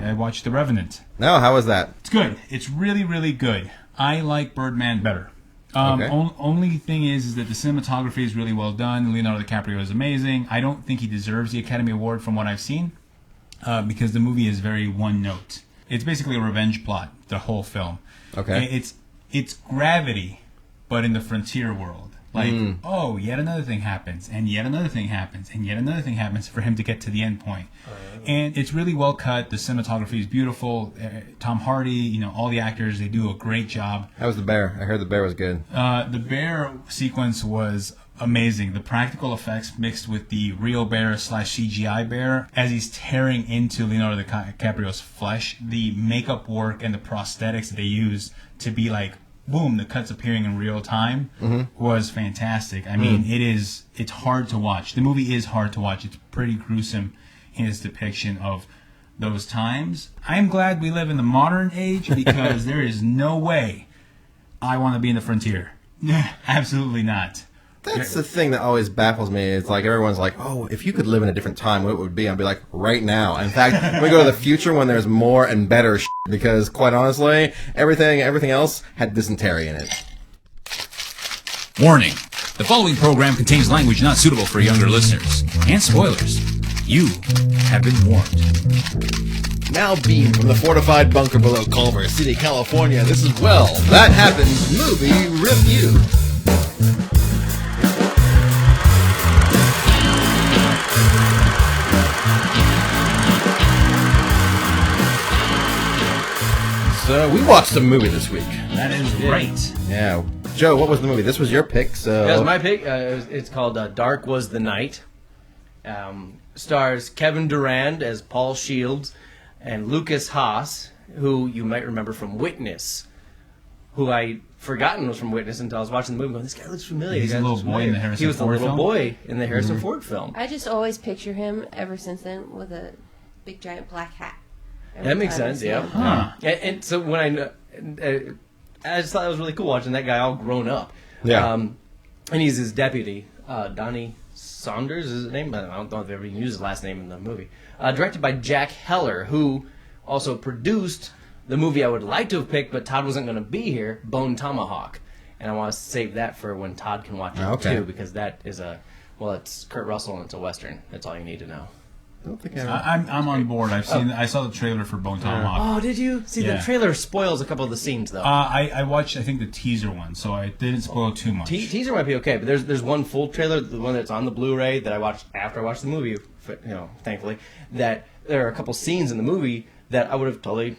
I watched The Revenant. No, how was that? It's good. It's really, really good. I like Birdman better. Okay. Only thing is that the cinematography is really well done. Leonardo DiCaprio is amazing. I don't think he deserves the Academy Award from what I've seen because the movie is very one note. It's basically a revenge plot, the whole film. Okay. It's Gravity, but in the frontier world. Like, yet another thing happens, and yet another thing happens, and yet another thing happens for him to get to the end point. And it's really well cut. The cinematography is beautiful. Tom Hardy, all the actors, they do a great job. How was the bear? I heard the bear was good. The bear sequence was amazing. The practical effects mixed with the real bear / CGI bear as he's tearing into Leonardo DiCaprio's flesh. The makeup work and the prosthetics that they use to be like, boom, the cuts appearing in real time was fantastic. I mean, it's hard to watch. The movie is hard to watch. It's pretty gruesome in its depiction of those times. I'm glad we live in the modern age because there is no way I want to be in the frontier. Absolutely not. That's the thing that always baffles me. It's like everyone's like, oh, if you could live in a different time, what would it be? I'd be like, right now. In fact, we go to the future when there's more and better shit because, quite honestly, everything else had dysentery in it. Warning. The following program contains language not suitable for younger listeners and spoilers. You have been warned. Now beamed from the fortified bunker below Culver City, California, this is Well, That Happens Movie Review. So we watched a movie this week. That is great. Yeah. Joe, what was the movie? This was your pick, so... That was my pick. It's called Dark Was the Night. Stars Kevin Durand as Paul Shields and Lucas Haas, who you might remember from Witness, who I'd forgotten was from Witness until I was watching the movie going, this guy looks familiar. He's a little boy in the Harrison Ford film? He was the little boy in the Harrison Ford film. I just always picture him, ever since then, with a big giant black hat. That makes sense, yeah. Huh. And so when I just thought it was really cool watching that guy all grown up. Yeah. And he's his deputy, Donnie Saunders is his name. I don't know if they ever even used his last name in the movie. Directed by Jack Heller, who also produced the movie I would like to have picked, but Todd wasn't going to be here, Bone Tomahawk. And I want to save that for when Todd can watch it too, because that is it's Kurt Russell and it's a Western. That's all you need to know. I don't think I'm on board. I saw the trailer for Bone Tomahawk. Oh, did you? See, the trailer spoils a couple of the scenes, though. I watched, I think, the teaser one, so I didn't spoil too much. Teaser might be okay, but there's one full trailer, the one that's on the Blu-ray that I watched after I watched the movie, thankfully, that there are a couple scenes in the movie that I would have totally,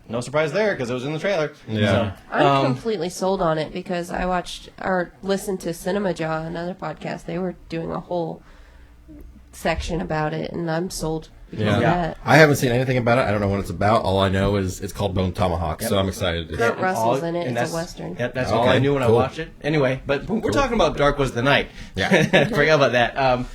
no surprise there, because it was in the trailer. Yeah. So, I'm completely sold on it because I watched or listened to Cinema Jaw, another podcast. They were doing a whole section about it, and I'm sold because of that. I haven't seen anything about it. I don't know what it's about. All I know is it's called Bone Tomahawk, so I'm excited. Kurt Russell's in it. It's a Western. Yeah, that's all I knew when I watched it. Anyway, but we're talking about Dark Was the Night. Yeah. Forget about that.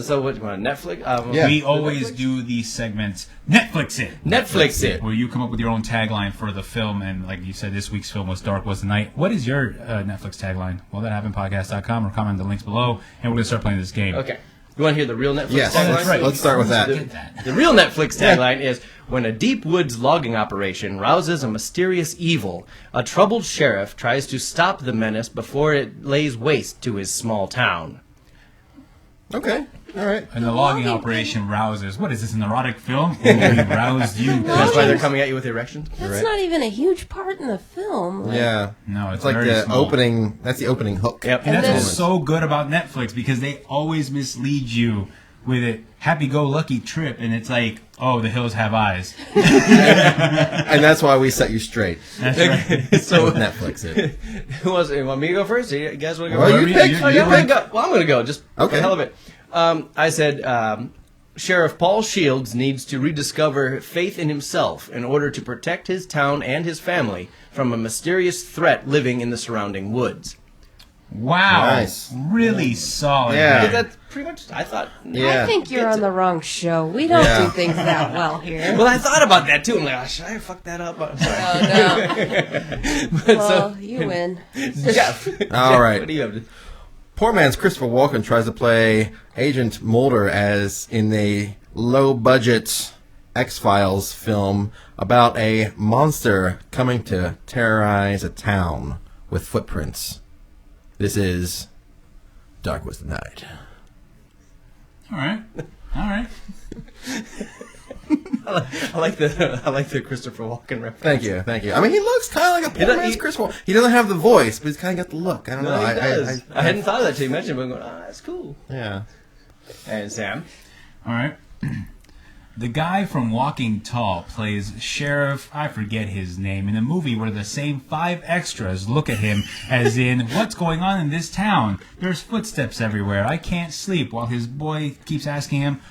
So what, Netflix? We always do these segments, Netflix it. Netflix it. Where you come up with your own tagline for the film, and like you said, this week's film was Dark Was the Night. What is your Netflix tagline? Well, that happened podcast.com, or comment on the links below, and we're going to start playing this game. Okay. You want to hear the real Netflix Yes, tagline? that's right. Let's start with that. The real Netflix tagline is, when a deep woods logging operation rouses a mysterious evil, a troubled sheriff tries to stop the menace before it lays waste to his small town. Okay. All right. And the logging operation rouses. What is this, an erotic film? We roused you. That's why they're coming at you with erections? That's not even a huge part in the film. Yeah. No, It's like very the small. opening. That's the opening hook. Yep. And that's then- what's so good about Netflix, because they always mislead you with a happy-go-lucky trip, and it's like, oh, the hills have eyes. And that's why we set you straight. That's right. So, Netflix it. who wants? You want me to go first? You guys want to go Well, first? you pick. Oh, You yeah, pick. well, I'm going to go, just for Okay. the hell of it. I said, Sheriff Paul Shields needs to rediscover faith in himself in order to protect his town and his family from a mysterious threat living in the surrounding woods. Wow. Nice. Really solid. Yeah. Because that's pretty much, I thought. Yeah. I think you're on the wrong show. We don't do things that well here. Well, I thought about that too. I'm like, oh, should I fuck that up? I'm sorry. Oh, no. But Well, you win. Jeff. All right. What do you have to... Poor man's Christopher Walken tries to play Agent Mulder as in a low-budget X-Files film about a monster coming to terrorize a town with footprints. This is Dark Was the Night. All right. I like the Christopher Walken reference. Thank you. I mean, he looks kind of like a poor man's Chris Walken. He doesn't have the voice, but he's kind of got the look. I don't know. He does. I hadn't thought of that till you mentioned it, but I'm going, that's cool. Yeah. And Sam? All right. The guy from Walking Tall plays Sheriff, I forget his name, in a movie where the same 5 extras look at him as in, what's going on in this town? There's footsteps everywhere. I can't sleep, while his boy keeps asking him,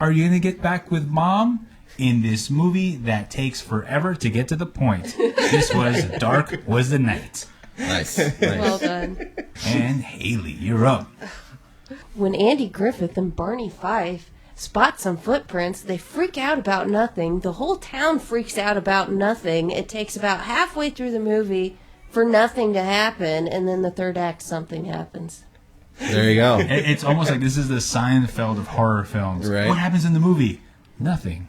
are you going to get back with Mom? In this movie that takes forever to get to the point. This was Dark Was the Night. Nice. Well done. And Haley, you're up. When Andy Griffith and Barney Fife spot some footprints, they freak out about nothing. The whole town freaks out about nothing. It takes about halfway through the movie for nothing to happen, and then the third act, something happens. There you go. It's almost like this is the Seinfeld of horror films. Right. What happens in the movie? Nothing.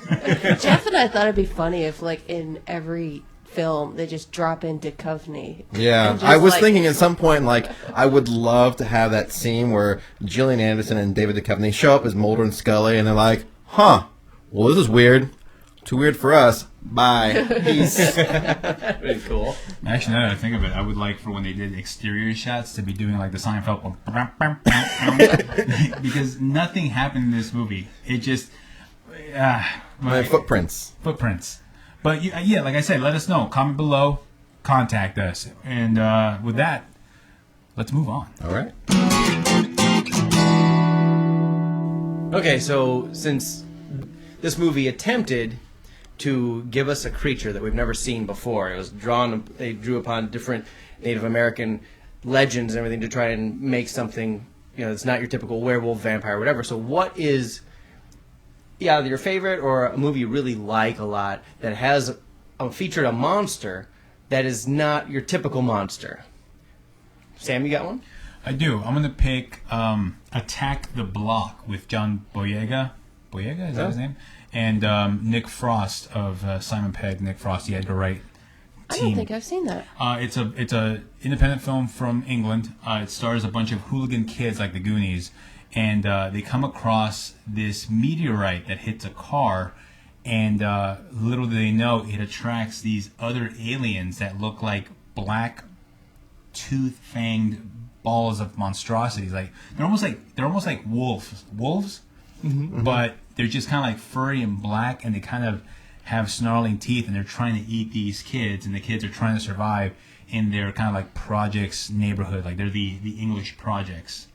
Jeff and I thought it'd be funny if, like, in every film, they just drop into Duchovny. Yeah, And just, I was like, thinking at some point, like, I would love to have that scene where Gillian Anderson and David Duchovny show up as Mulder and Scully, and they're like, huh, well, this is weird. Too weird for us. Bye. Peace. Pretty cool. Actually, now that I think of it, I would like for when they did exterior shots to be doing like the Seinfeld, because nothing happened in this movie. It just My footprints. Footprints. But yeah, like I said, let us know. Comment below. Contact us. And with that, let's move on. All right. Okay, so since this movie attempted to give us a creature that we've never seen before, they drew upon different Native American legends and everything to try and make something, it's not your typical werewolf, vampire, whatever. So what is either your favorite or a movie you really like a lot that has featured a monster that is not your typical monster? Sam, you got one? I do. I'm going to pick Attack the Block with John Boyega. Boyega, is that his name? And Nick Frost of Simon Pegg, Nick Frost, the Edgar Wright team. I don't think I've seen that. It's a independent film from England. It stars a bunch of hooligan kids like the Goonies, and they come across this meteorite that hits a car, and little do they know, it attracts these other aliens that look like black, tooth-fanged balls of monstrosities. Like they're almost like wolves, Mm-hmm. but they're just kind of like furry and black, and they kind of have snarling teeth, and they're trying to eat these kids, and the kids are trying to survive in their kind of like projects neighborhood. Like they're the English projects,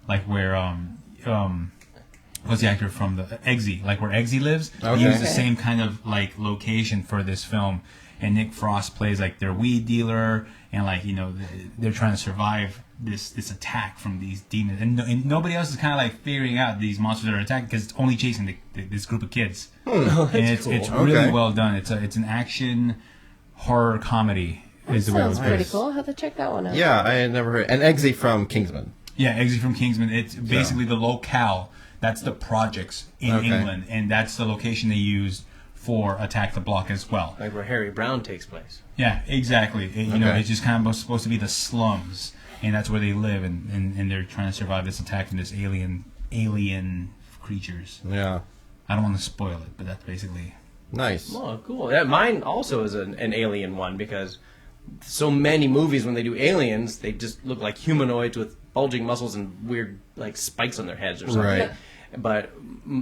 like where what's the actor from the Eggsy, like where Eggsy lives. Okay. He used the same kind of like location for this film, and Nick Frost plays like their weed dealer, and like they're trying to survive this attack from these demons, and nobody else is kind of like figuring out these monsters that are attacking because it's only chasing this group of kids. And it's really Okay. well done. It's an action horror comedy. Is the way I would Sounds put it. pretty cool. I'll have to check that one out. Yeah, I had never heard. And Eggsy from Kingsman. Yeah, Eggsy from Kingsman. It's basically the locale. That's the projects in Okay. England, and that's the location they used for Attack the Block as well. Like where Harry Brown takes place. Yeah, exactly. Okay. It's just kind of supposed to be the slums, and that's where they live, and they're trying to survive this attack from this alien creatures. Yeah. I don't want to spoil it, but that's basically. Nice. Oh, cool. Yeah, mine also is an alien one because so many movies when they do aliens, they just look like humanoids with bulging muscles and weird like spikes on their heads or something. Right. But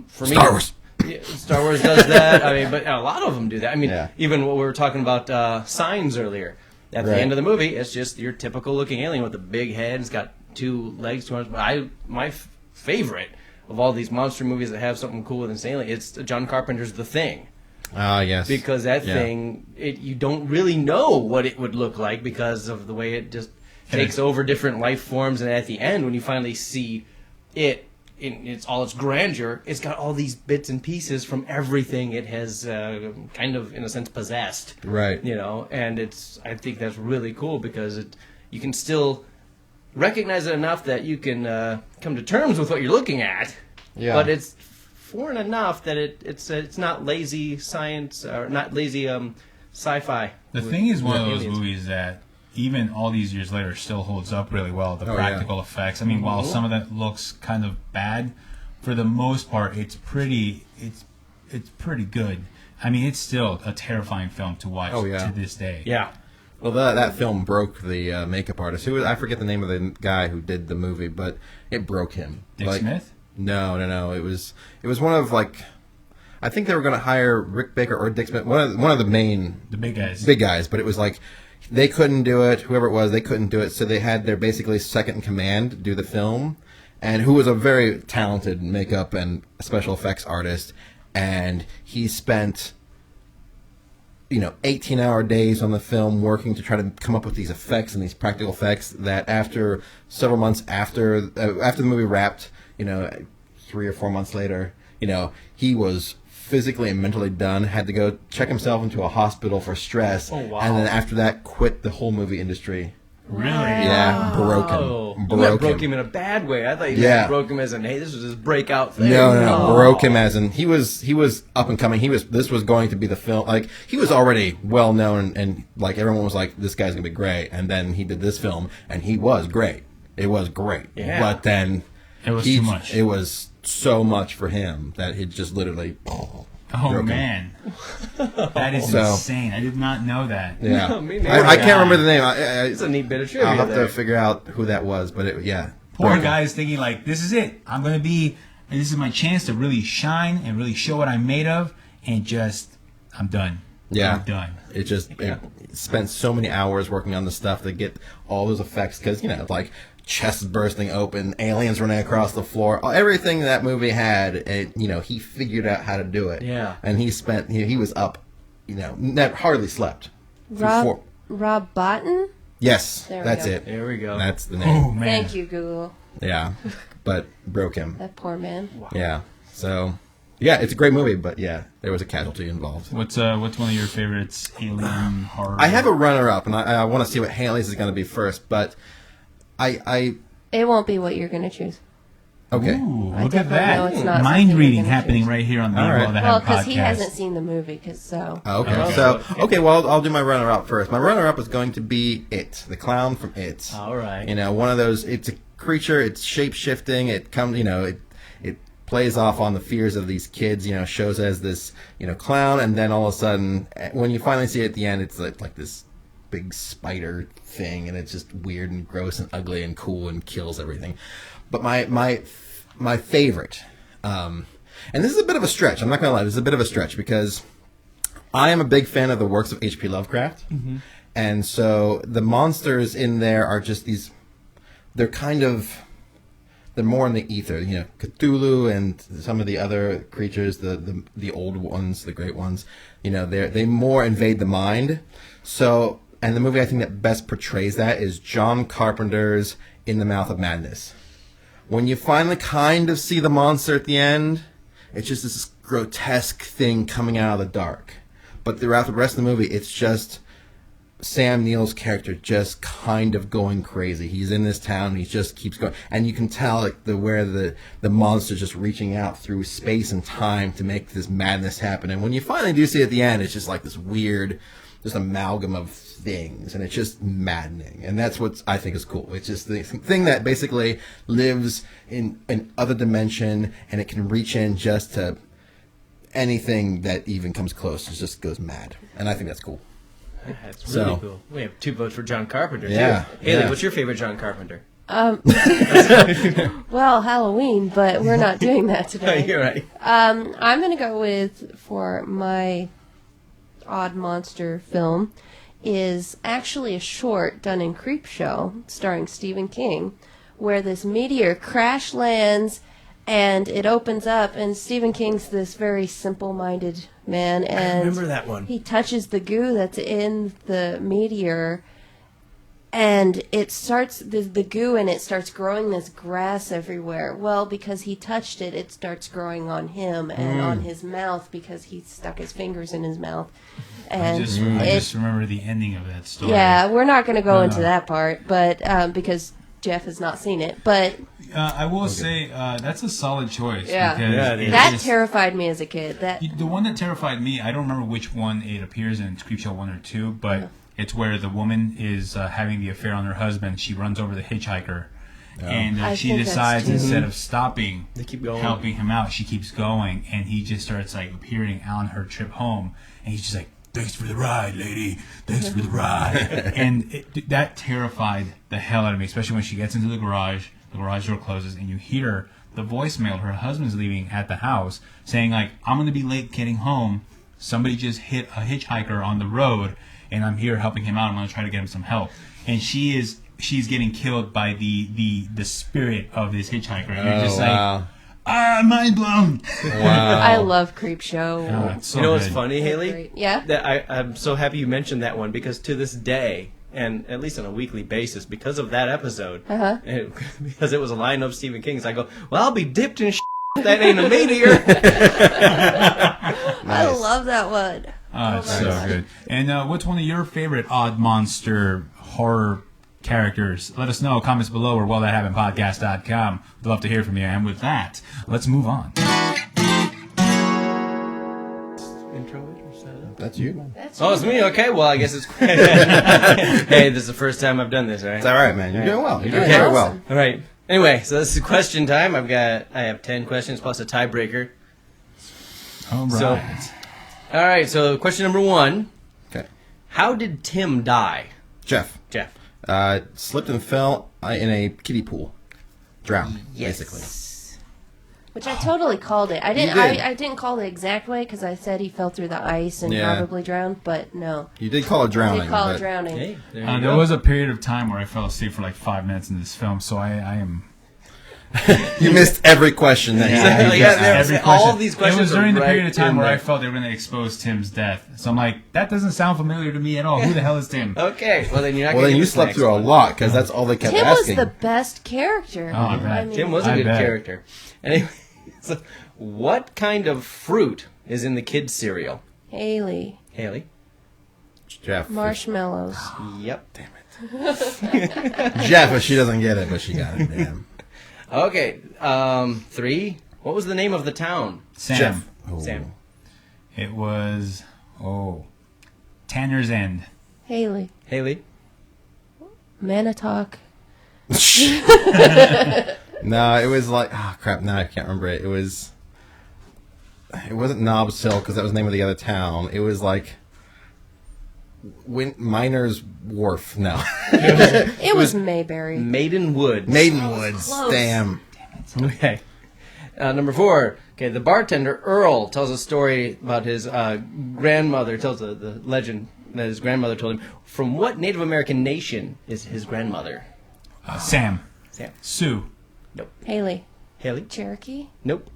for me, Star Wars. Yeah, Star Wars does that. I mean, but a lot of them do that. I mean, Yeah. even what we were talking about Signs earlier. At the Right. end of the movie, it's just your typical looking alien with a big head. It's got 2 legs, 2 arms. But my favorite of all these monster movies that have something cool with this alien, it's John Carpenter's The Thing. Ah, yes. Because that Yeah. thing, you don't really know what it would look like because of the way it just takes over different life forms. And at the end, when you finally see it in its grandeur, it's got all these bits and pieces from everything it has kind of, in a sense, possessed. Right. And I think that's really cool because you can still recognize it enough that you can come to terms with what you're looking at. Yeah. But it's foreign enough that it's not lazy science or not lazy sci-fi. The thing is, one of those aliens. movies that even all these years later still holds up really well. The Oh, practical effects. I mean, while some of that looks kind of bad, for the most part, it's pretty good. I mean, it's still a terrifying film to watch to this day. Yeah. Well, that film broke the makeup artist. I forget the name of the guy who did the movie, but it broke him. Dick Smith? No. It was one of I think they were going to hire Rick Baker or Dick Smith, one of the big guys. Big guys, but it was they couldn't do it. Whoever it was, they couldn't do it. So they had their basically second in command do the film, and who was a very talented makeup and special effects artist, and he spent 18-hour days on the film working to try to come up with these effects and these practical effects that after several months after the movie wrapped, 3 or 4 months later, he was physically and mentally done, had to go check himself into a hospital for stress, and then after that quit the whole movie industry. Really? Yeah, broke him. Broke him in a bad way. I thought you meant broke him as in, hey, this was his breakout thing. No. Broke him as in he was up and coming. This was going to be the film. He was already well known, and everyone was like, this guy's gonna be great. And then he did this film, and he was great. It was great. Yeah. But then It was too much. It was so much for him that it just literally. Oh man, that is insane! I did not know that. Yeah, No, me neither. I can't remember the name. It's a neat bit of trivia I'll have there. to figure out who that was, but Poor guy's thinking Mm-hmm. this is it. I'm gonna be, and this is my chance to really shine and really show what I'm made of, and I'm done. Yeah. I'm done. It spent so many hours working on the stuff to get all those effects because chests bursting open, aliens running across the floor, everything that movie had. He figured out how to do it. Yeah. And he was up, hardly slept. Rob Bottin? Yes, There we that's go. it. There we go. That's the Oh name. man. Thank you, Google. Yeah, but broke him. That poor man. Yeah. So, yeah, it's a great movie, but yeah, there was a casualty involved. What's one of your favorites? Alien horror. I have a runner-up, and I want to see what Haley's is going to be first, but It won't be what you're going to choose. okay. Ooh, I look at definitely that. know it's not Mind something reading you're gonna happening choose. right here on the All right. Well, That Well, Have because podcast. he hasn't seen the movie, so. Okay. So, I'll do my runner-up first. My runner-up is going to be It, the clown from It. All right. One of those. It's a creature. It's shape-shifting. It comes. It plays off on the fears of these kids. Shows as this clown, and then all of a sudden, when you finally see it at the end, it's like this big spider thing, and it's just weird and gross and ugly and cool and kills everything. But my favorite, and this is a bit of a stretch. I'm not gonna lie. This is a bit of a stretch because I am a big fan of the works of H.P. Lovecraft, and so the monsters in there are just these. They're more in the ether, Cthulhu and some of the other creatures, the old ones, the great ones, they more invade the mind. So, and the movie I think that best portrays that is John Carpenter's In the Mouth of Madness. When you finally kind of see the monster at the end, it's just this grotesque thing coming out of the dark. But throughout the rest of the movie, it's just Sam Neill's character just kind of going crazy. He's in this town, and he just keeps going, and you can tell where the monster's just reaching out through space and time to make this madness happen. And when you finally do see it at the end, it's just like this weird, just amalgam of things, and it's just maddening. And that's what I think is cool. It's just the thing that basically lives in an other dimension, and it can reach in just to anything that even comes close. It just goes mad, and I think that's cool. That's really So- cool. We have 2 votes for John Carpenter, Yeah, too. Haley, yeah. what's your favorite John Carpenter? Well, Halloween, but we're not doing that today. You're right. I'm going to go with, for my odd monster film, is actually a short done in Creepshow, starring Stephen King, where this meteor crash lands and it opens up, and Stephen King's this very simple-minded man, and remember that one. he touches the goo that's in the meteor, and it starts, the goo in it starts growing this grass everywhere. Well, because he touched it, it starts growing on him and on his mouth because he stuck his fingers in his mouth. I And just remember the ending of that story. yeah, we're not going to go No, into no. that part, but because Jeff has not seen it, but I will say that's a solid choice. Yeah. Because Yeah, it is. that terrified me as a kid. The one that terrified me, I don't remember which one it appears in, Creepshow 1 or 2, but it's where the woman is having the affair on her husband. She runs over the hitchhiker. And I she think that's decides, true. instead of stopping, They keep going. helping him out, she keeps going, and he just starts like appearing on her trip home, and he's just like, "Thanks for the ride, lady. Thanks for the ride." And that terrified the hell out of me, especially when she gets into the garage door closes, and you hear the voicemail her husband's leaving at the house saying like, "I'm going to be late getting home. Somebody just hit a hitchhiker on the road, and I'm here helping him out. I'm going to try to get him some help." And she's getting killed by the spirit of this hitchhiker. And you're just like, mind blown. Wow. I love Creepshow. Oh, it's so You know what's good. funny, Haley? Great. Yeah. That I'm so happy you mentioned that one because to this day, and at least on a weekly basis, because of that episode, because it was a line of Stephen King's, I go, well, I'll be dipped in if that ain't a meteor. I love that one. It's so good. And what's one of your favorite odd monster horror characters? Let us know. Comments below or wellthathappenedpodcast.com. We'd love to hear from you. And with that, let's move on. Intro it or set it up? That's you. Oh, it's me? Okay, well, I guess it's... Hey, this is the first time I've done this, right? It's all right, man. You're doing well. You're doing Okay. very well. All right. Anyway, so this is question time. I have 10 questions plus a tiebreaker. All right. So- All right, so question number 1. Okay. How did Tim die? Jeff. Jeff. Slipped and fell in a kiddie pool. Drowned, basically. Which I totally called it. I didn't. You did. I didn't call the exact way because I said he fell through the ice and Yeah. probably drowned. But no, You did call it I drowning. did call it but drowning. Hey, there There go. was a period of time where I fell asleep for like 5 minutes in this film, so I am... You missed every question that Yeah, you yeah, just there- asked. Every all question. of these questions It was are during the right period of time in where I there. felt they were going to expose Tim's death. So I'm like, that doesn't sound familiar to me at all. Who the hell is Tim? Okay, well then you're not Well, going then to you slept through a lot because that's all they kept Tim asking. was the best character. Oh, I bet. Tim was a I good bet. character. Anyway, so what kind of fruit is in the kids' cereal? Haley, Haley? Jeff. marshmallows. Yep. Jeff, but she doesn't get it, but she got it. Damn. Okay, 3. What was the name of the town? Sam. Jeff. Oh. Sam. It was, Tanner's End. Haley, Haley? Manitok. No, it was like, crap, now I can't remember it. It wasn't Knobs Hill because that was the name of the other town. It was like Miner's Wharf. No. It was Mayberry. Maiden Woods. Maidenwoods. Close. Damn. Okay. Number 4. Okay, the bartender, Earl, tells a story about his grandmother, tells the legend that his grandmother told him. From what Native American nation is his grandmother? Sam. Sam. Sue. Nope. Haley, Haley? Cherokee. Nope.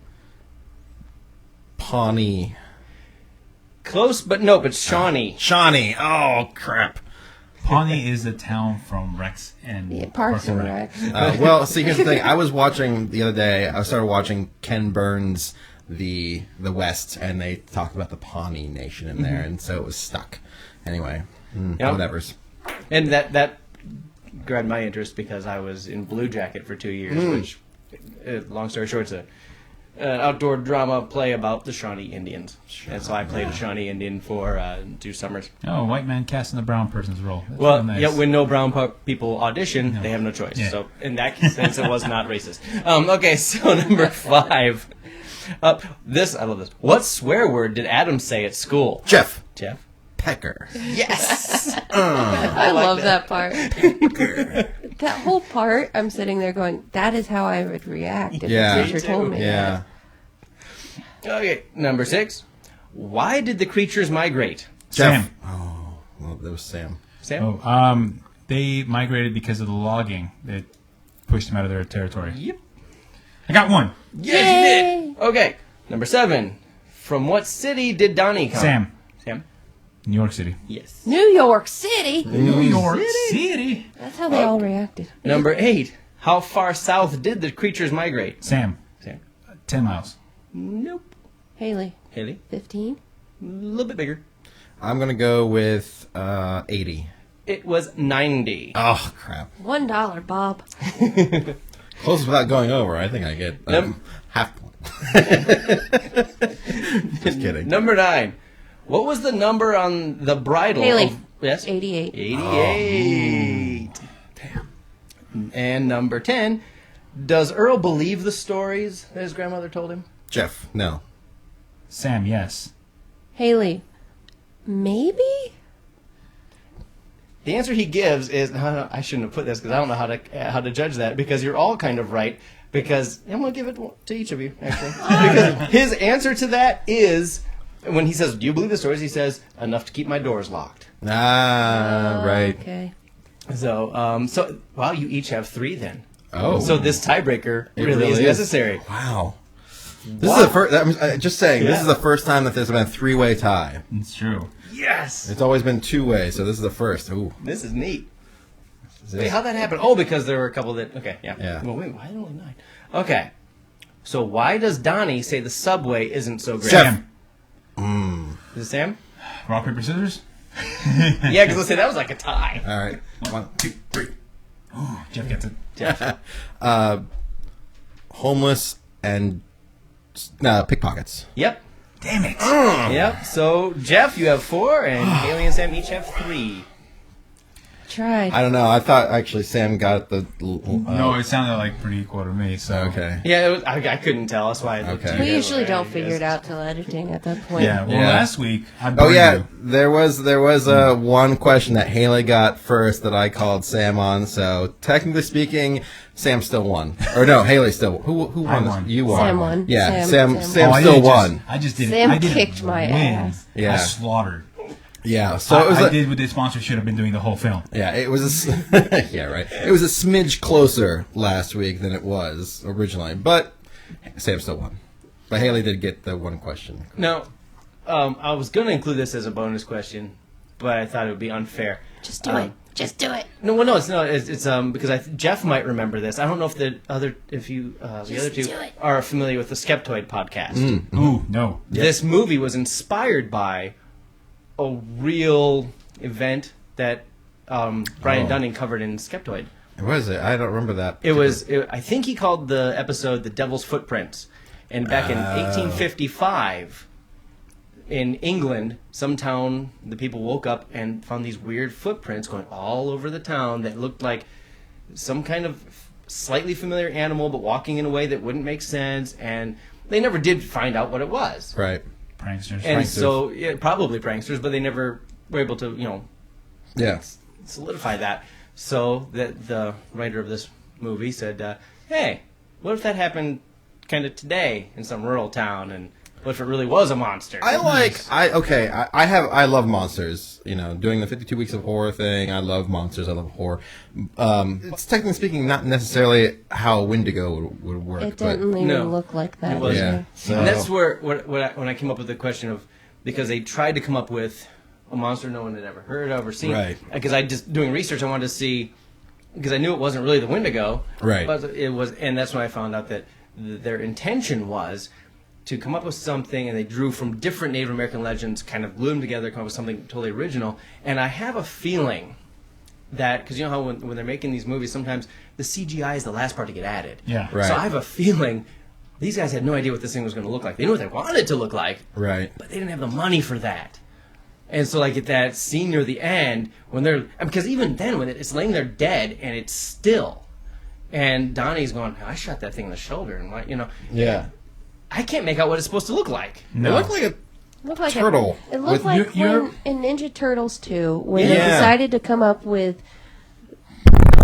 Pawnee. Close, but nope, it's Shawnee. Shawnee. Oh, crap. Pawnee is the town from Rex and Yeah, Parks and Rec. Well, see, here's the thing. I was watching the other day. I started watching Ken Burns' The West, and they talked about the Pawnee Nation in there, and so it was stuck. Anyway, Yep. whatever's. And that grabbed my interest because I was in Blue Jacket for 2 years, which, long story short, it's an outdoor drama play about the Shawnee Indians. And so I played a Shawnee Indian for 2 summers. Oh, white man casting the brown person's role. That's Well, real nice. yeah, when no brown people audition, they have no choice. Yeah. So in that sense, it was not racist. Okay, so number 5. I love this. What swear word did Adam say at school? Jeff Jeff? Pecker. Yes! I love that part. That whole part, I'm sitting there going, that is how I would react if Yeah. the teacher told me Yeah. Okay, number 6. Why did the creatures migrate? Sam. Jeff. Oh, well, that was Sam. Sam? They migrated because of the logging that pushed them out of their territory. Yep. I got one. Yes, you did. Okay, number 7. From what city did Donnie come? Sam. Sam? New York City. Yes. New York City. New York City. That's how they all reacted. Number 8. How far south did the creatures migrate? Sam. Sam? 10 miles. Nope. Haley, Haley? 15. A little bit bigger. I'm going to go with 80. It was 90. Oh, crap. $1, Bob. Close without going over. I think I get half point. Just kidding. Number 9. What was the number on the bridle? Haley. Yes? 88. 88. Damn. And number 10. Does Earl believe the stories that his grandmother told him? Jeff, no. Sam, yes. Haley. Maybe? The answer he gives is, I shouldn't have put this because I don't know how to judge that, because you're all kind of right, because I'm going to give it to each of you, actually. Because his answer to that is, when he says, do you believe the stories? He says, enough to keep my doors locked. Right. Okay. So, well, you each have 3 then. Oh. So this tiebreaker It really is is. necessary. Wow. This is the first. I'm just saying. This is the first time that there's been a 3-way tie. It's true. Yes! It's always been 2-way, so this is the first. Ooh. This is neat. This Wait, is- how'd that happen? Oh, because there were a couple that... Okay, yeah. Yeah. Well, wait, why only 9? Okay. So why does Donnie say the subway isn't so great? Jeff. Is it Sam? Rock, paper, scissors? Yeah, because let's say that was like a tie. All right. 1, 2, 3. Jeff gets it. Homeless and pickpockets. Yep. Damn it. Yep. So, Jeff, you have 4, and Haley and Sam each have 3. Tried. I don't know. I thought actually Sam got the. No, it sounded like pretty equal to me, so. Okay. Yeah, it was, I couldn't tell. That's why I looked Okay. at you We guys usually like, don't I figure guess. it out till editing at that point. Yeah, well, Yeah. last week, I Oh burned yeah, you. there was one question that Haley got first that I called Sam on. So technically speaking, Sam still won. Or no, Haley still. Who won? I this? won. You won. Sam won. Yeah, Sam Sam Oh, I still didn't won. I just did Sam I didn't kicked my win. ass. Yeah. I slaughtered. Yeah. So it was. I did what the sponsor should have been doing the whole film. Yeah, it was. Yeah, right. It was a smidge closer last week than it was originally, but Sam still won. But Haley did get the one question. Now, I was going to include this as a bonus question, but I thought it would be unfair. Just do it. Just do it. No, well, no, it's because Jeff might remember this. I don't know if the other two do it. are familiar with the Skeptoid podcast. Ooh, no. This movie was inspired by a real event that Brian Dunning covered in Skeptoid. What is it? I don't remember that. I think he called the episode "The Devil's Footprints," and back in 1855, in England, some town, the people woke up and found these weird footprints going all over the town that looked like some kind of slightly familiar animal, but walking in a way that wouldn't make sense, and they never did find out what it was. Right. Pranksters. And so, yeah, probably pranksters, but they never were able to, Yeah. solidify that. So that the writer of this movie said, hey, what if that happened kind of today in some rural town, and what if it really was a monster? I love monsters. Doing the 52 weeks of horror thing. I love monsters. I love horror. It's technically speaking not necessarily how Wendigo would work. It didn't even No. look like that. It wasn't. Yeah. So, And that's where when I came up with the question of, because they tried to come up with a monster no one had ever heard of or seen. Right. Because I just doing research, I wanted to see, because I knew it wasn't really the Wendigo. Right. But it was, and that's when I found out that their intention was to come up with something, and they drew from different Native American legends, kind of glued them together, come up with something totally original. And I have a feeling that, because you know how when they're making these movies, sometimes the CGI is the last part to get added. Yeah. Right. So I have a feeling these guys had no idea what this thing was going to look like. They knew what they wanted it to look like, right. but they didn't have the money for that. And so, like, at that scene near the end, when they're... Because even then, when it's laying there dead, and it's still, and Donnie's going, I shot that thing in the shoulder, and, Yeah. I can't make out what it's supposed to look like. No. It looked like a Looked like turtle. It looked with- like you're- when in Ninja Turtles 2, when they Yeah. decided to come up with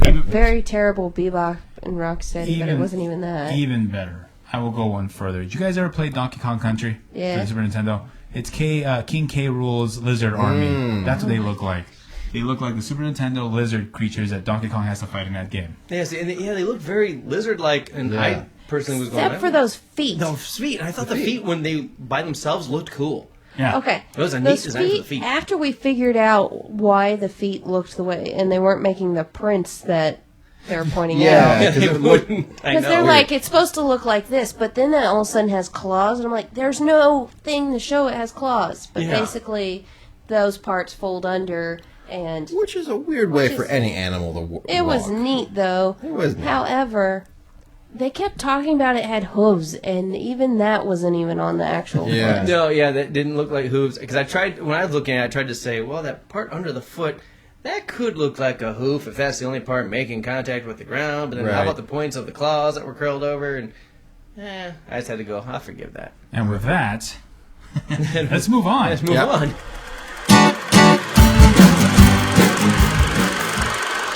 a very terrible Bebop and Rocksteady, but it wasn't even that. Even better. I will go one further. Did you guys ever play Donkey Kong Country? Yeah. For the Super Nintendo? It's King K. Rool's Lizard Army. That's what they look like. They look like the Super Nintendo lizard creatures that Donkey Kong has to fight in that game. Yeah, see, and they look very lizard-like, and Yeah. I personally was going... Except for those feet. Those feet. I thought the feet, when they, by themselves, looked cool. Yeah. Okay. It was a neat Those design for the feet. After we figured out why the feet looked the way, and they weren't making the prints that they were pointing Yeah. out. They wouldn't. I Because know. they're like, it's supposed to look like this, but then it all of a sudden has claws, and I'm like, there's no thing to show it has claws. But Yeah. basically, those parts fold under, And Which is a weird way for any animal to walk. it was neat, though. It was neat. However, they kept talking about it had hooves, and even that wasn't even on the actual Yeah. foot. No, yeah, that didn't look like hooves. Because when I was looking at it, I tried to say, well, that part under the foot, that could look like a hoof if that's the only part making contact with the ground. But then how Right. about the points of the claws that were curled over? And I just had to go, I'll forgive that. And with that, let's move on. Let's move Yep. on.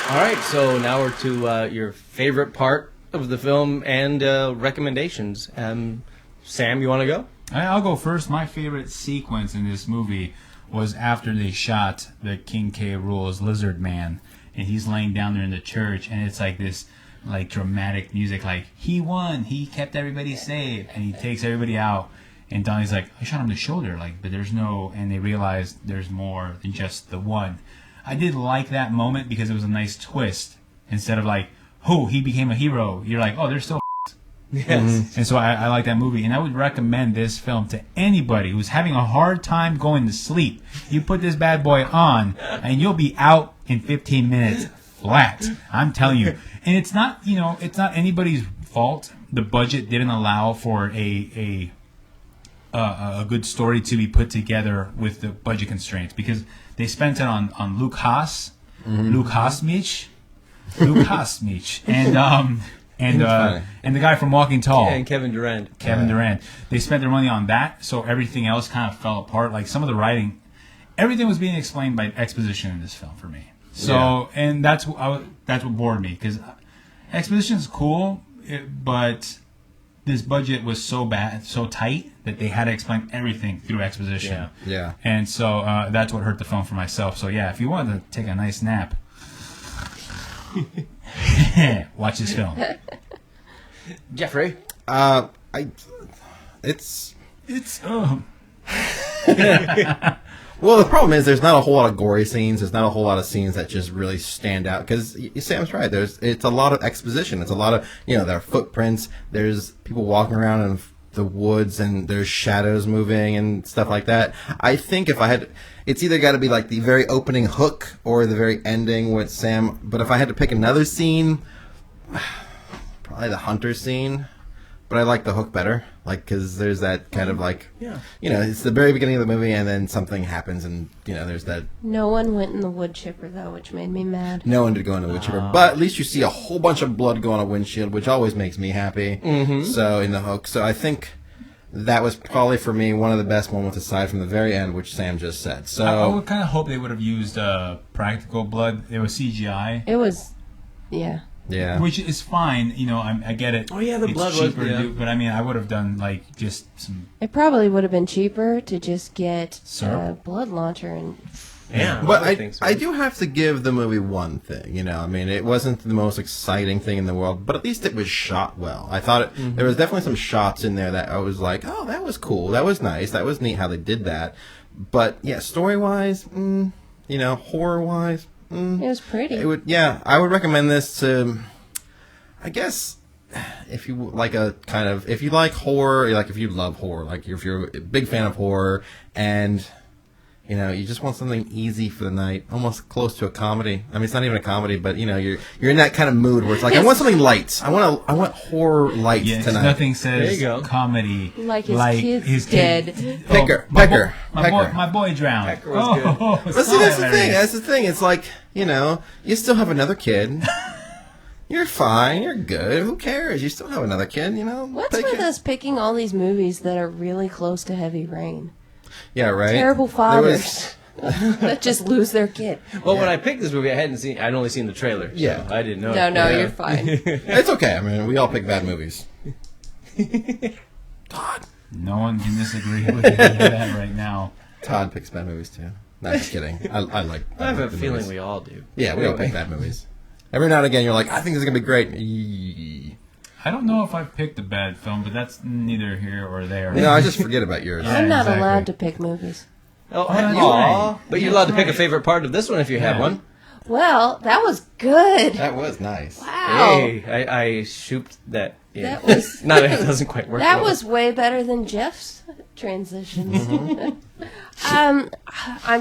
All right, so now we're to your favorite part of the film and recommendations. Sam, you want to go? I'll go first. My favorite sequence in this movie was after they shot the King K. Rool's Lizard Man, and he's laying down there in the church, and it's like this like dramatic music, like he won, he kept everybody safe, and he takes everybody out, and Donnie's like, I shot him in the shoulder, like, but there's no, and they realize there's more than just the one. I did like that moment because it was a nice twist. Instead of like, oh, he became a hero, you're like, oh, they're still Yes. and so I like that movie, and I would recommend this film to anybody who's having a hard time going to sleep. You put this bad boy on, and you'll be out in 15 minutes flat. I'm telling you. And it's not, it's not anybody's fault. The budget didn't allow for a good story to be put together with the budget constraints, because they spent it on Luke Haas, Luke Haasmich, and the guy from Walking Tall. Yeah, and Kevin Durant. Durant. They spent their money on that, so everything else kind of fell apart. Like some of the writing, everything was being explained by exposition in this film for me. So, and that's what bored me, because exposition is cool, but this budget was so bad, so tight, that they had to explain everything through exposition. Yeah. And so that's what hurt the film for myself. So yeah, if you wanted to take a nice nap, watch this film. Jeffrey. It's well, the problem is there's not a whole lot of gory scenes. There's not a whole lot of scenes that just really stand out. Because Sam's right. It's a lot of exposition. It's a lot of, there are footprints. There's people walking around in the woods, and there's shadows moving and stuff like that. I think it's either got to be like the very opening hook or the very ending with Sam. But if I had to pick another scene, probably the hunter scene. But I like the hook better, because there's that kind of it's the very beginning of the movie, and then something happens, and there's that. No one went in the wood chipper, though, which made me mad. No one did go in the wood chipper, but at least you see a whole bunch of blood go on a windshield, which always makes me happy. Mm-hmm. So in the hook, so I think that was probably for me one of the best moments, aside from the very end, which Sam just said. So I would kind of hope they would have used practical blood. It was CGI. It was, yeah. Yeah, which is fine. I get it. Oh, yeah, the it's blood was, cheaper to do, but I mean, I would have done just some. It probably would have been cheaper to just get a Syrup? blood launcher and. Yeah, but I think so. I do have to give the movie one thing. I mean, it wasn't the most exciting thing in the world, but at least it was shot well. I thought there was definitely some shots in there that I was like, oh, that was cool, that was nice, that was neat how they did that. But yeah, story wise, horror wise. It was pretty. I would recommend this to, I guess, if you like if you like horror, if you love horror, if you're a big fan of horror, and you just want something easy for the night, almost close to a comedy. I mean, it's not even a comedy, but you're in that kind of mood where it's like, I want something light. I want horror light tonight. Nothing says There you go. comedy Like his kid's dead. Pecker. My boy drowned. Pecker was good. But see, that's the thing. That's the thing. It's like, you still have another kid. You're fine. You're good. Who cares? You still have another kid. What's with us picking all these movies that are really close to Heavy Rain? Yeah, right. Terrible fathers that just lose their kid. Well, when I picked this movie, I'd only seen the trailer. So Yeah. I didn't know. No, you're fine. It's okay. I mean, we all pick bad movies. Todd. No one can disagree with that right now. Todd picks bad movies too. No, just kidding. I like. I have a the feeling movies. we all do. Yeah, we all pick bad movies. Every now and again, you're like, I think this is gonna be great. Yee. I don't know if I picked a bad film, but that's neither here or there. No, I just forget about yours. Yeah, I'm not exactly. allowed to pick movies. Oh, that's aw. right. But you're allowed to pick a favorite part of this one if you have Yeah. one. Well, that was good. That was nice. Wow. Hey, I shooped that. Yeah. That was Not it doesn't quite work. that well. was way better than Jeff's transitions. I'm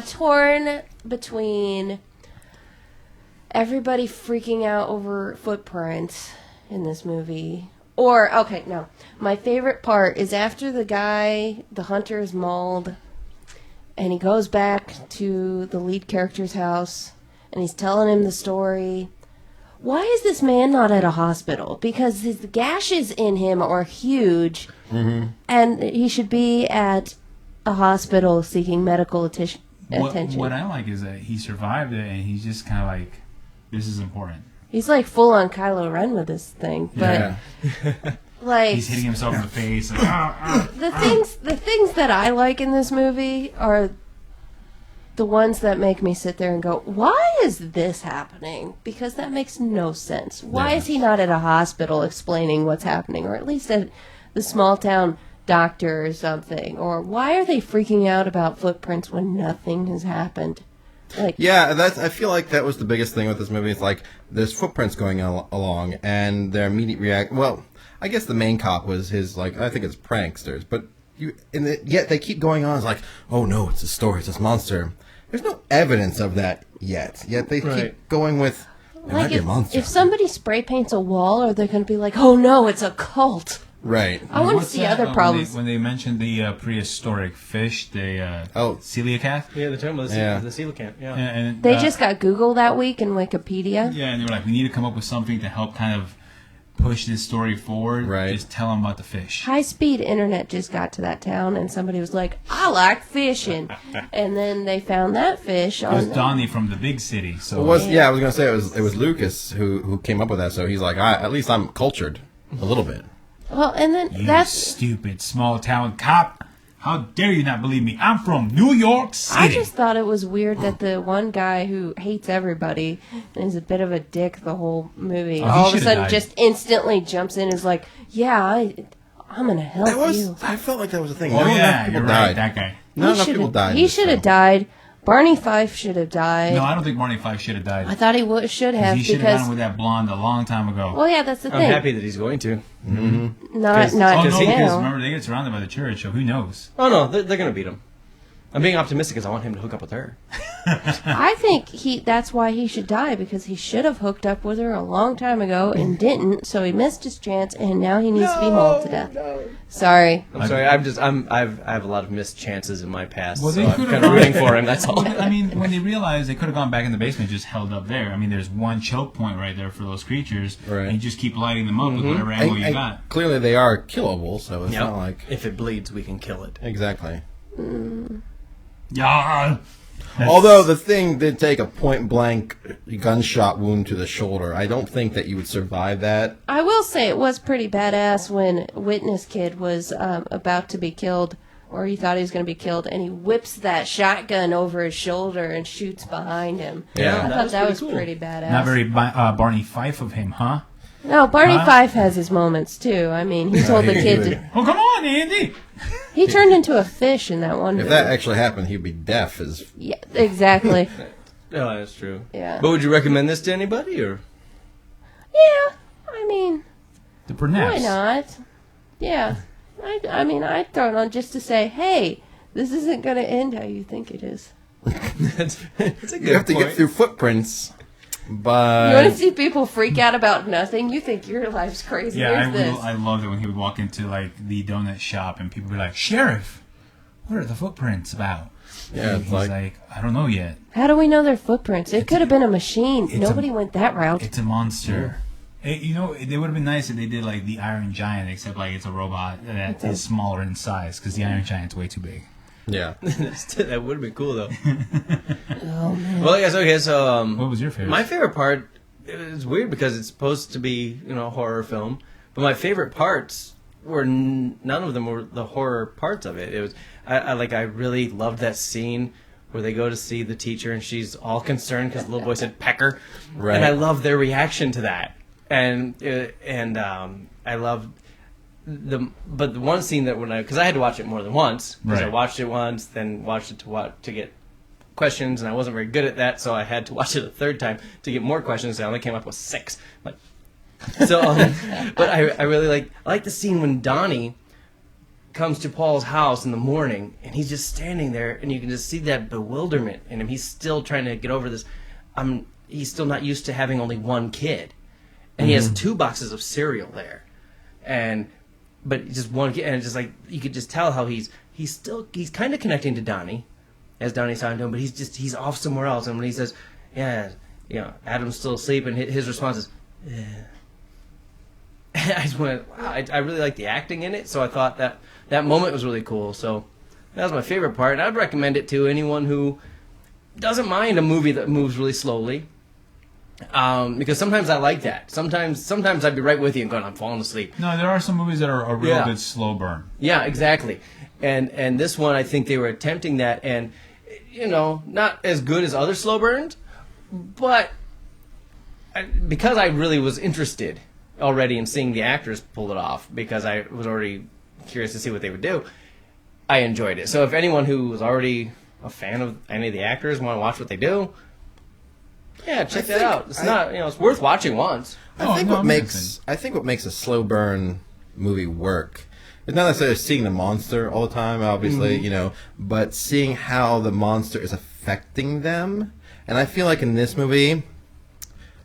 torn between everybody freaking out over footprints in this movie. Or, okay, no. My favorite part is after the hunter is mauled, and he goes back to the lead character's house, and he's telling him the story. Why is this man not at a hospital? Because his gashes in him are huge, and he should be at a hospital seeking medical attention. What I like is that he survived it, and he's just kind of like, this is important. He's like full on Kylo Ren with this thing, but like He's hitting himself in the face. Like, the things that I like in this movie are the ones that make me sit there and go, why is this happening? Because that makes no sense. Why is he not at a hospital explaining what's happening, or at least at the small town doctor or something? Or why are they freaking out about footprints when nothing has happened? Like, Yeah, I feel like that was the biggest thing with this movie. It's like there's footprints going along, and their immediate reaction. Well, I guess the main cop was his I think it's pranksters, but yet they keep going on. It's like, oh no, it's a story, it's this monster. There's no evidence of that yet. Yet they keep going with it might be a monster. if somebody spray paints a wall, are they going to be like, oh no, it's a cult? Right. I want to what's see that, other problems. When they mentioned the prehistoric fish, the coelacanth. Yeah, the term was the coelacanth. Yeah. And, They just got Google that week in Wikipedia. Yeah, and they were like, we need to come up with something to help kind of push this story forward. Right. Just tell them about the fish. High-speed internet just got to that town, and somebody was like, I like fishing. And then they found that fish It was on... Donnie from the big city. So I was gonna say it was Lucas who came up with that. So he's like, at least I'm cultured a little bit. Well, and then you that's... stupid small town cop. How dare you not believe me? I'm from New York City. I just thought it was weird that the one guy who hates everybody and is a bit of a dick the whole movie, all of a sudden died. just instantly jumps in and is like, yeah, I'm going to help you. I felt like that was a thing. Oh, Not yeah, enough people you're died. right. That guy. Not enough people died. in He this should have film. died. Barney Fife should have died. No, I don't think Barney Fife should have died. I thought he should have He should have because... gone with that blonde a long time ago. Well, yeah, that's the I'm thing. happy that he's going to. Not Oh, no, because now. remember, they get surrounded by the church, so who knows? Oh no, they're going to beat him. I'm being optimistic because I want him to hook up with her. I think that's why he should die, because he should have hooked up with her a long time ago and didn't, so he missed his chance, and now he needs to be mauled to death. Sorry. I'm sorry. I have a lot of missed chances in my past, Well, so they I'm could've kind of rooting for him. That's all. I mean, when they realized they could have gone back in the basement, just held up there. I mean, there's one choke point right there for those creatures, Right. and you just keep lighting them up with whatever ammo you And got. clearly they are killable, so it's Yep. not like If it bleeds, we can kill it. exactly. Yeah. Although the thing did take a point blank gunshot wound to the shoulder, I don't think that you would survive that. I will say it was pretty badass when Witness Kid was about to be killed, or he thought he was going to be killed, and he whips that shotgun over his shoulder and shoots behind him. Yeah. I thought that was cool. pretty badass. Not very Barney Fife of him, huh? No, Barney Huh? Fife has his moments too. I mean, he told the kid to... Oh, come on, Andy! He turned into a fish in that one If movie. that actually happened, he'd be deaf as. Yeah, exactly. Oh, that's true. Yeah. But would you recommend this to anybody, or? Yeah, I mean, The why Burnett's. not? Yeah. I mean, I'd throw it on just to say, hey, this isn't going to end how you think it is. That's a good You have to point. get through footprints, You but want to see people freak out about nothing? You think your life's crazy. Yeah, Here's this. I loved it when he would walk into like the donut shop and people would be like, "Sheriff, what are the footprints about?" yeah, And it's he's like like, "I don't know yet. How do we know their footprints? It could have been a machine. it's Nobody a- went that route. It's a monster." It would have been nice if they did like the Iron Giant, except like it's a robot that is smaller in size because the Iron Giant's way too big. yeah. That would have been cool, though. Oh, man. Well, I guess, okay, so... What was your favorite? My favorite part is weird because it's supposed to be, a horror film. But my favorite parts were... none of them were the horror parts of it. It was... I really loved that scene where they go to see the teacher and she's all concerned because the little boy said pecker. Right. And I love their reaction to that. And I loved... But the one scene that because I had to watch it more than once, because I Right. watched it once, then watched it to get questions, and I wasn't very good at that, so I had to watch it a third time to get more questions. And I only came up with 6. But I really like the scene when Donnie comes to Paul's house in the morning, and he's just standing there, and you can just see that bewilderment in him. He's still trying to get over this. he's still not used to having only one kid, and he has 2 boxes of cereal there, but just one kid, and it's just like you could just tell how he's kind of connecting to Donnie, as Donnie's talking to him, but he's off somewhere else, and when he says, yeah, Adam's still asleep, and his response is, yeah. I just went, wow, I really like the acting in it, so I thought that moment was really cool. So that was my favorite part, and I'd recommend it to anyone who doesn't mind a movie that moves really slowly. Because sometimes I like that. Sometimes I'd be right with you and going, I'm falling asleep. No, there are some movies that are a real good slow burn. Yeah, exactly. And this one, I think they were attempting that, and not as good as other slow burns, but because I really was interested already in seeing the actors pull it off, because I was already curious to see what they would do, I enjoyed it. So if anyone who was already a fan of any of the actors want to watch what they do, yeah, check that out. It's it's worth watching once. I think what makes a slow burn movie work is not necessarily seeing the monster all the time, obviously, but seeing how the monster is affecting them. And I feel like in this movie,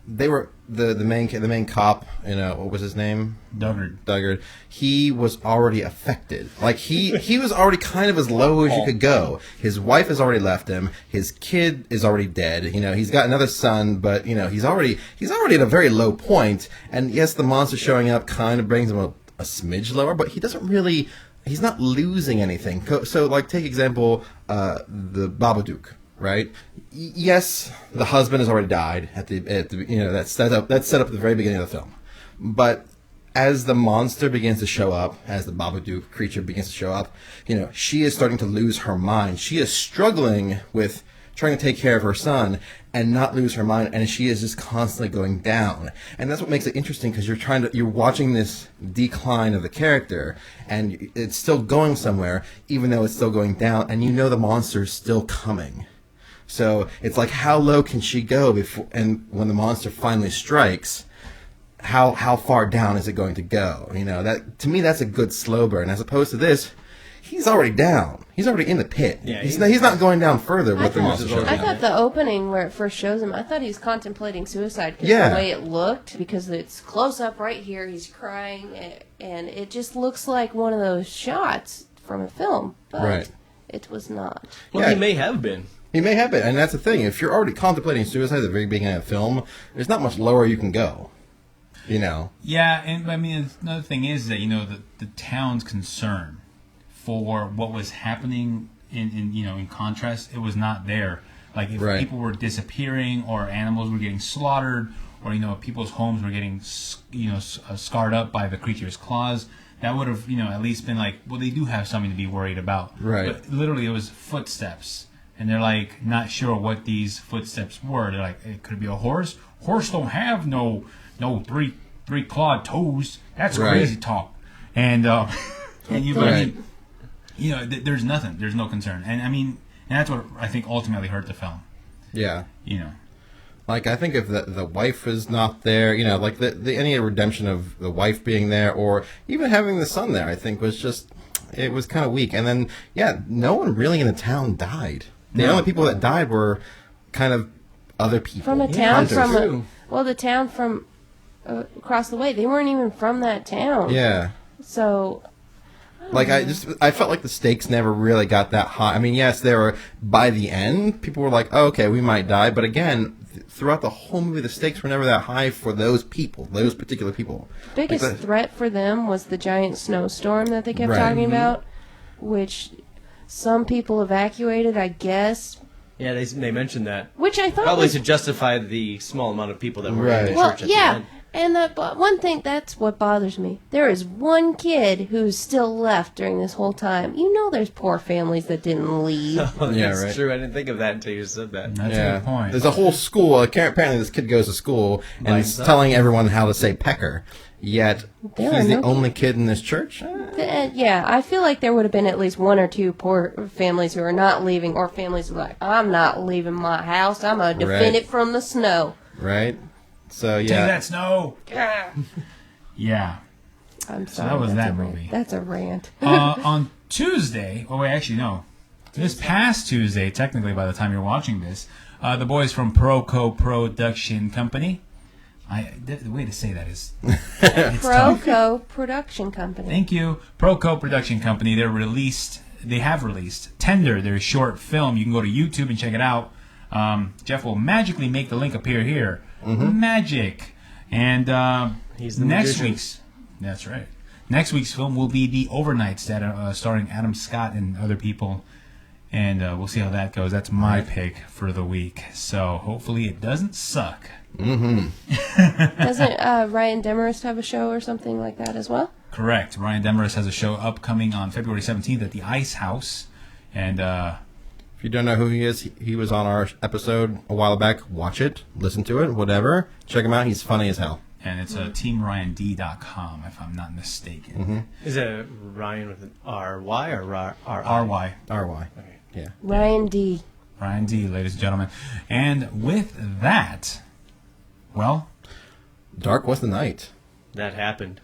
they were the main cop. What was his name? Duggard. He was already affected. Like he was already kind of as low as you could go. His wife has already left him. His kid is already dead. He's got another son, but he's already at a very low point. And yes, the monster showing up kind of brings him a smidge lower, but he doesn't really. He's not losing anything. So, like, take example, the Babadook. Right? Yes, the husband has already died at the that's set up at the very beginning of the film. But as the monster begins to show up, as the Babadook creature begins to show up, she is starting to lose her mind. She is struggling with trying to take care of her son and not lose her mind, and she is just constantly going down. And that's what makes it interesting, because you're watching this decline of the character, and it's still going somewhere, even though it's still going down, and the monster is still coming. So it's like, how low can she go before? And when the monster finally strikes, how far down is it going to go? That to me, that's a good slow burn, as opposed to this. He's already down. He's already in the pit. Yeah, he's not going down further with the monster. I thought the opening where it first shows him, I thought he was contemplating suicide, because the way it looked, because it's close up right here, he's crying, and it just looks like one of those shots from a film, but it was not. Well, he may have been. He may have it, and that's the thing. If you're already contemplating suicide at the very beginning of the film, there's not much lower you can go. Yeah, and I mean, another thing is that the town's concern for what was happening in contrast, it was not there. Like if people were disappearing, or animals were getting slaughtered, or people's homes were getting scarred up by the creature's claws, that would have at least been like, well, they do have something to be worried about. Right. But literally, it was footsteps. And they're like not sure what these footsteps were. They're like, it could be a horse. Horse don't have no three clawed toes. That's crazy talk. And there's nothing. There's no concern. And I mean, and that's what I think ultimately hurt the film. Yeah. Like, I think if the wife was not there, like any redemption of the wife being there, or even having the son there, I think was it was kind of weak. And then no one really in the town died. The only people that died were kind of other people. From a town the town from across the way. They weren't even from that town. Yeah. So, like, I felt like the stakes never really got that high. I mean, yes, they were, by the end, people were like, oh, okay, we might die. But again, throughout the whole movie, the stakes were never that high for those people, those particular people. Biggest threat for them was the giant snowstorm that they kept talking about, which some people evacuated, I guess. Yeah, they mentioned that. Which I thought probably to justify the small amount of people that were in the church at the end. And one thing, that's what bothers me. There is one kid who's still left during this whole time. There's poor families that didn't leave. That's true. I didn't think of that until you said that. That's a good point. There's a whole school. Apparently this kid goes to school and he's telling everyone how to say pecker. Yet he's the only kid in this church? I feel like there would have been at least one or two poor families who are not leaving, or families who are like, I'm not leaving my house. I'm going to defend it from the snow. Right. So, Take that snow. Yeah. I'm sorry. So that was that movie. That's a rant. On Tuesday, actually, no. This past Tuesday, technically by the time you're watching this, the boys from Proco Production Company. The way to say that is it's tough. Proco Production Company. Thank you. Proco Production Company. They have released Tender, their short film. You can go to YouTube and check it out. Jeff will magically make the link appear here. Magic. And He's the next magician. week's, that's right. Next week's film will be The Overnights, that starring Adam Scott and other people. And we'll see how that goes. That's my pick for the week. So hopefully it doesn't suck. Doesn't Ryan Demarest have a show or something like that as well? Correct. Ryan Demarest has a show upcoming on February 17th at the Ice House. And If you don't know who he is, he was on our episode a while back. Watch it, listen to it, whatever. Check him out. He's funny as hell. it's teamryand.com, if I'm not mistaken. Is it Ryan with an R-Y or R-I? R-Y. R-Y. Okay. Yeah. Ryan D. Ryan D, ladies and gentlemen. And with that, well, Dark was the night. That happened.